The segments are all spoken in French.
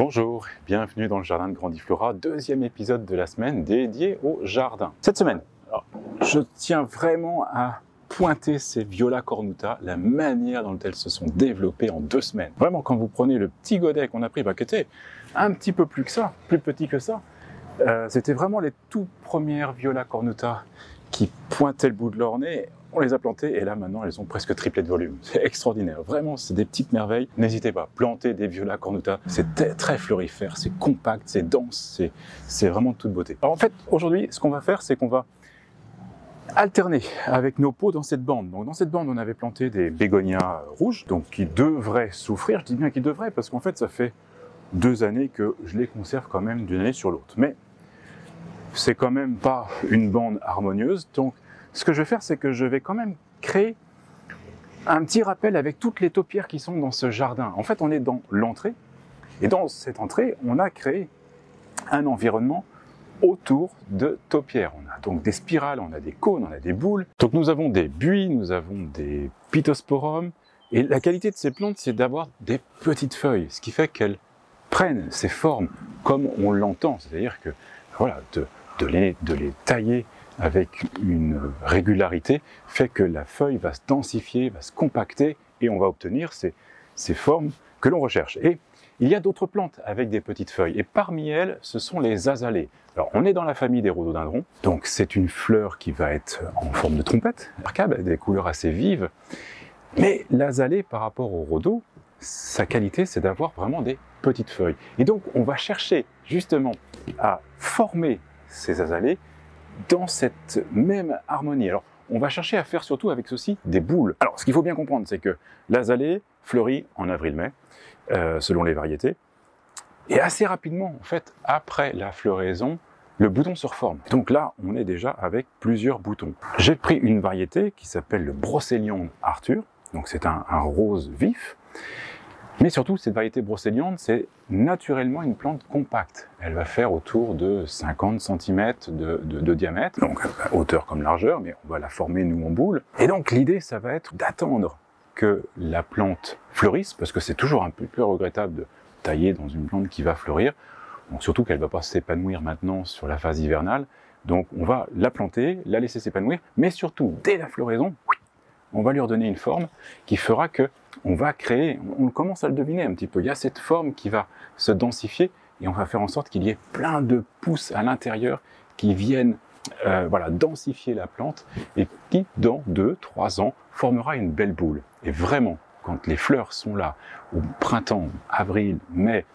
Bonjour, bienvenue dans le jardin de Grandiflora, deuxième épisode de la semaine dédié au jardin. Cette semaine, je tiens vraiment à pointer ces Viola cornuta, la manière dont elles se sont développées en 2 semaines. Vraiment, quand vous prenez le petit godet qu'on a pris, qui était un petit peu plus que ça, plus petit que ça, c'était vraiment les tout premières Viola cornuta qui pointaient le bout de leur nez. On les a plantées et là maintenant elles ont presque triplé de volume. C'est extraordinaire, vraiment c'est des petites merveilles. N'hésitez pas, plantez des Viola cornuta, c'est très florifère, c'est compact, c'est dense, c'est vraiment de toute beauté. Alors en fait aujourd'hui ce qu'on va faire c'est qu'on va alterner avec nos pots dans cette bande. Donc dans cette bande on avait planté des bégonias rouges, donc qui devraient souffrir, je dis bien qu'ils devraient parce qu'en fait ça fait 2 années que je les conserve quand même d'une année sur l'autre. Mais c'est quand même pas une bande harmonieuse, donc ce que je vais faire, c'est que je vais quand même créer un petit rappel avec toutes les taupières qui sont dans ce jardin. En fait, on est dans l'entrée, et dans cette entrée, on a créé un environnement autour de taupières. On a donc des spirales, on a des cônes, on a des boules. Donc nous avons des buis, nous avons des pittosporums, et la qualité de ces plantes, c'est d'avoir des petites feuilles, ce qui fait qu'elles prennent ces formes comme on l'entend, c'est-à-dire que voilà, de les tailler avec une régularité, fait que la feuille va se densifier, va se compacter, et on va obtenir ces formes que l'on recherche. Et il y a d'autres plantes avec des petites feuilles, et parmi elles, ce sont les azalées. Alors, on est dans la famille des rhododendrons, donc c'est une fleur qui va être en forme de trompette, remarquable, avec des couleurs assez vives, mais l'azalée, par rapport au rhodo, sa qualité, c'est d'avoir vraiment des petites feuilles. Et donc, on va chercher justement à former ces azalées dans cette même harmonie. Alors, on va chercher à faire surtout avec ceci des boules. Alors, ce qu'il faut bien comprendre, c'est que l'azalée fleurit en avril-mai, selon les variétés. Et assez rapidement, en fait, après la floraison, le bouton se reforme. Donc là, on est déjà avec plusieurs boutons. J'ai pris une variété qui s'appelle le Brocéliande Arthur. Donc c'est un rose vif. Mais surtout, cette variété brocéliande, c'est naturellement une plante compacte. Elle va faire autour de 50 cm de diamètre, donc hauteur comme largeur, mais on va la former nous en boule. Et donc l'idée, ça va être d'attendre que la plante fleurisse, parce que c'est toujours un peu regrettable de tailler dans une plante qui va fleurir, donc surtout qu'elle ne va pas s'épanouir maintenant sur la phase hivernale. Donc on va la planter, la laisser s'épanouir, mais surtout, dès la floraison, on va lui redonner une forme qui fera que on va créer, on commence à le deviner un petit peu, il y a cette forme qui va se densifier et on va faire en sorte qu'il y ait plein de pousses à l'intérieur qui viennent voilà, densifier la plante et qui, dans 2-3 ans, formera une belle boule. Et vraiment, quand les fleurs sont là, au printemps, avril, mai,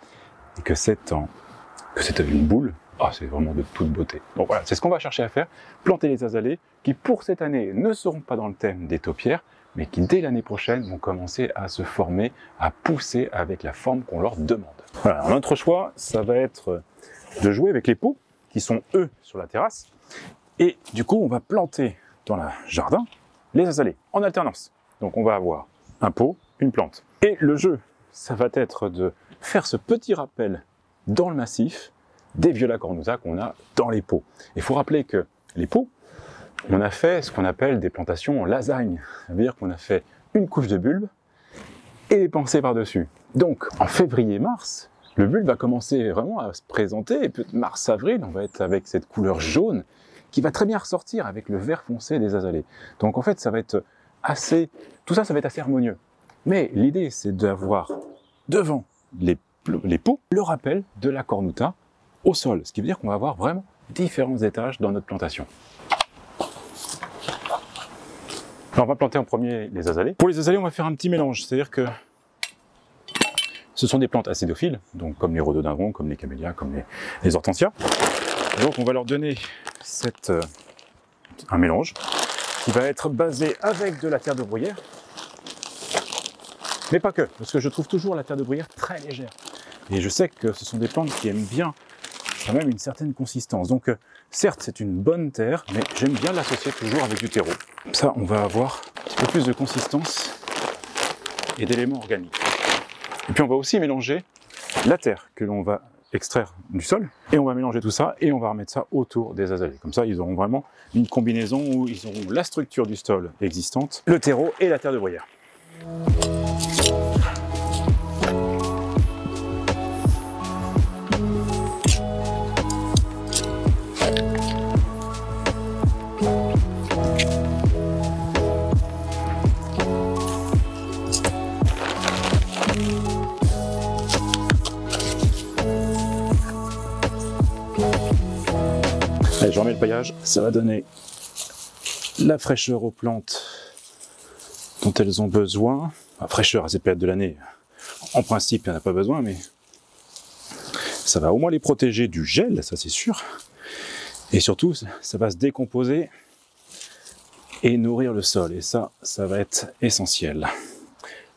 et que c'est une boule, ah, c'est vraiment de toute beauté. Donc voilà, c'est ce qu'on va chercher à faire, planter les azalées qui pour cette année ne seront pas dans le thème des taupières, mais qui dès l'année prochaine vont commencer à se former, à pousser avec la forme qu'on leur demande. Voilà, notre choix, ça va être de jouer avec les pots qui sont eux sur la terrasse, et du coup on va planter dans le jardin les azalées en alternance. Donc on va avoir un pot, une plante. Et le jeu, ça va être de faire ce petit rappel dans le massif des Viola cornuta qu'on a dans les pots. Il faut rappeler que les pots, on a fait ce qu'on appelle des plantations en lasagne. Ça veut dire qu'on a fait une couche de bulbe et les pensées par-dessus. Donc en février-mars, le bulbe va commencer vraiment à se présenter, et peut-être mars-avril, on va être avec cette couleur jaune qui va très bien ressortir avec le vert foncé des azalées. Donc en fait, ça va être tout ça, ça va être assez harmonieux. Mais l'idée, c'est d'avoir devant les pots le rappel de la cornuta au sol, ce qui veut dire qu'on va avoir vraiment différents étages dans notre plantation. Alors on va planter en premier les azalées. Pour les azalées, on va faire un petit mélange, c'est-à-dire que ce sont des plantes acédophiles, donc comme les rhododendrons, comme les camélias, comme les hortensias. Donc on va leur donner un mélange qui va être basé avec de la terre de bruyère, mais pas que, parce que je trouve toujours la terre de bruyère très légère. Et je sais que ce sont des plantes qui aiment bien quand même une certaine consistance. Donc certes c'est une bonne terre, mais j'aime bien l'associer toujours avec du terreau. Comme ça on va avoir un petit peu plus de consistance et d'éléments organiques. Et puis on va aussi mélanger la terre que l'on va extraire du sol, et on va mélanger tout ça et on va remettre ça autour des azalées. Comme ça ils auront vraiment une combinaison où ils auront la structure du sol existante, le terreau et la terre de bruyère. je remets le paillage, ça va donner la fraîcheur aux plantes dont elles ont besoin. La fraîcheur à cette période de l'année, en principe, il n'y en a pas besoin, mais ça va au moins les protéger du gel, ça c'est sûr. Et surtout, ça va se décomposer et nourrir le sol. Et ça va être essentiel.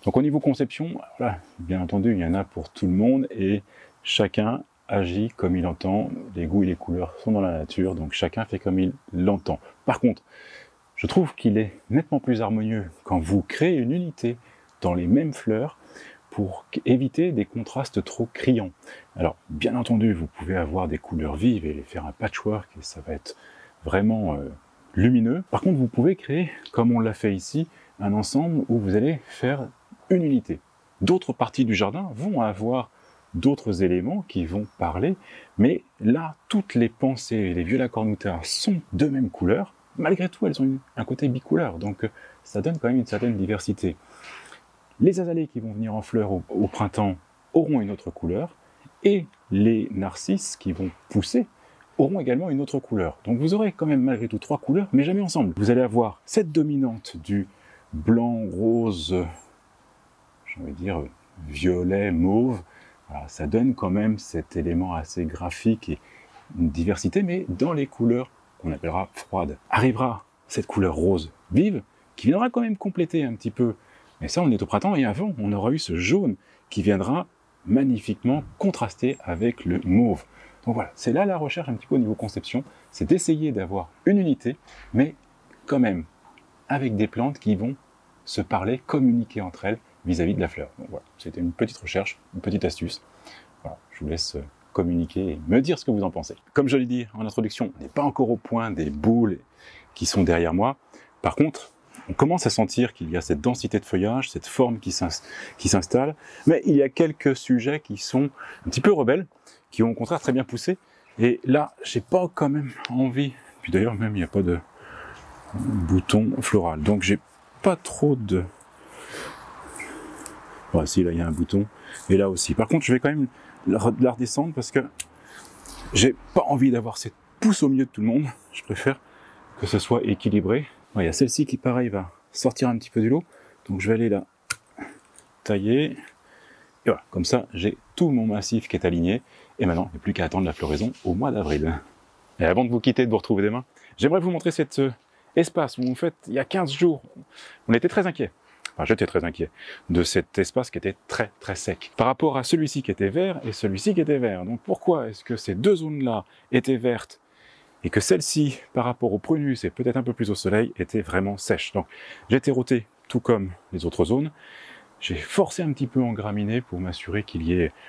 Donc au niveau conception, voilà, bien entendu, il y en a pour tout le monde et chacun agit comme il entend. Les goûts et les couleurs sont dans la nature, donc chacun fait comme il l'entend. Par contre, je trouve qu'il est nettement plus harmonieux quand vous créez une unité dans les mêmes fleurs pour éviter des contrastes trop criants. Alors, bien entendu, vous pouvez avoir des couleurs vives et faire un patchwork et ça va être vraiment lumineux. Par contre, vous pouvez créer, comme on l'a fait ici, un ensemble où vous allez faire une unité. D'autres parties du jardin vont avoir d'autres éléments qui vont parler, mais là, toutes les pensées, les viola cornuta sont de même couleur. Malgré tout, elles ont un côté bicouleur, donc ça donne quand même une certaine diversité. Les azalées qui vont venir en fleurs au printemps auront une autre couleur, et les narcisses qui vont pousser auront également une autre couleur. Donc vous aurez quand même malgré tout 3 couleurs, mais jamais ensemble. Vous allez avoir cette dominante du blanc, rose, j'ai envie de dire violet, mauve. Voilà, ça donne quand même cet élément assez graphique et une diversité, mais dans les couleurs qu'on appellera froides. Arrivera cette couleur rose vive, qui viendra quand même compléter un petit peu. Mais ça, on est au printemps, et avant, on aura eu ce jaune qui viendra magnifiquement contraster avec le mauve. Donc voilà, c'est là la recherche un petit peu au niveau conception, c'est d'essayer d'avoir une unité, mais quand même avec des plantes qui vont se parler, communiquer entre elles vis-à-vis de la fleur. Donc voilà, c'était une petite recherche, une petite astuce. Voilà, je vous laisse communiquer et me dire ce que vous en pensez. Comme je l'ai dit en introduction, on n'est pas encore au point des boules qui sont derrière moi. Par contre, on commence à sentir qu'il y a cette densité de feuillage, cette forme qui s'installe, mais il y a quelques sujets qui sont un petit peu rebelles, qui ont au contraire très bien poussé. Et là, j'ai pas quand même envie, puis d'ailleurs même il n'y a pas de bouton floral, donc j'ai pas trop de... Voilà, si là il y a un bouton, et là aussi. Par contre, je vais quand même la redescendre parce que j'ai pas envie d'avoir cette pousse au milieu de tout le monde. Je préfère que ce soit équilibré. Il y a celle-ci qui, pareil, va sortir un petit peu du lot. Donc je vais aller la tailler. Et voilà, comme ça, j'ai tout mon massif qui est aligné. Et maintenant, il n'y a plus qu'à attendre la floraison au mois d'avril. Et avant de vous quitter, de vous retrouver demain, j'aimerais vous montrer cet espace où, en fait, il y a 15 jours, on était très inquiets. Enfin, j'étais très inquiet de cet espace qui était très très sec. Par rapport à celui-ci qui était vert et celui-ci qui était vert. Donc pourquoi est-ce que ces deux zones-là étaient vertes et que celle-ci, par rapport au prunus et peut-être un peu plus au soleil, était vraiment sèche? Donc j'ai terroté tout comme les autres zones. J'ai forcé un petit peu en graminé pour m'assurer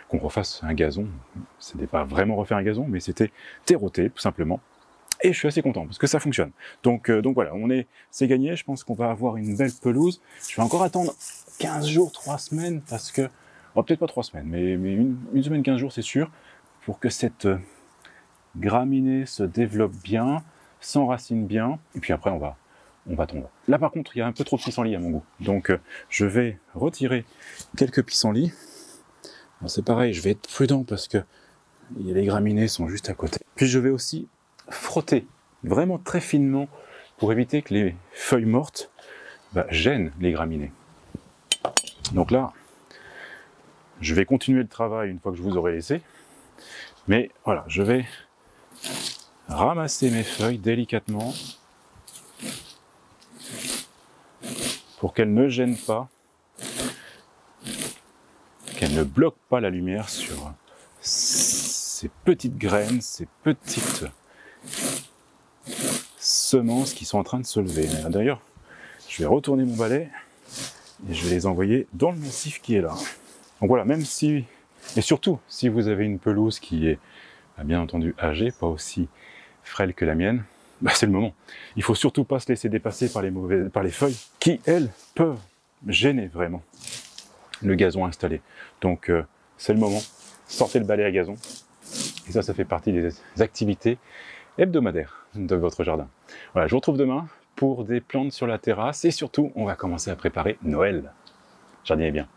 qu'on refasse un gazon. Ce n'était pas vraiment refaire un gazon, mais c'était terroté tout simplement. Et je suis assez content parce que ça fonctionne. Donc voilà, c'est gagné. Je pense qu'on va avoir une belle pelouse. Je vais encore attendre 15 jours, 3 semaines parce que, oh, peut-être pas 3 semaines, mais une semaine, 15 jours, c'est sûr, pour que cette graminée se développe bien, s'enracine bien. Et puis après, on va tondre. Là, par contre, il y a un peu trop de pissenlits à mon goût. Donc, je vais retirer quelques pissenlits. C'est pareil, je vais être prudent parce que les graminées sont juste à côté. Puis je vais aussi frotter vraiment très finement pour éviter que les feuilles mortes gênent les graminées. Donc là, je vais continuer le travail une fois que je vous aurai laissé. Mais voilà, je vais ramasser mes feuilles délicatement pour qu'elles ne gênent pas, qu'elles ne bloquent pas la lumière sur ces petites graines, ces petites semences qui sont en train de se lever. D'ailleurs, je vais retourner mon balai et je vais les envoyer dans le massif qui est là. Donc voilà, même si, et surtout, si vous avez une pelouse qui est bien entendu âgée, pas aussi frêle que la mienne, c'est le moment. Il faut surtout pas se laisser dépasser par les feuilles qui, elles, peuvent gêner vraiment le gazon installé. Donc c'est le moment, sortez le balai à gazon. Et ça fait partie des activités hebdomadaires de votre jardin. Voilà, je vous retrouve demain pour des plantes sur la terrasse et surtout, on va commencer à préparer Noël. Jardinez bien.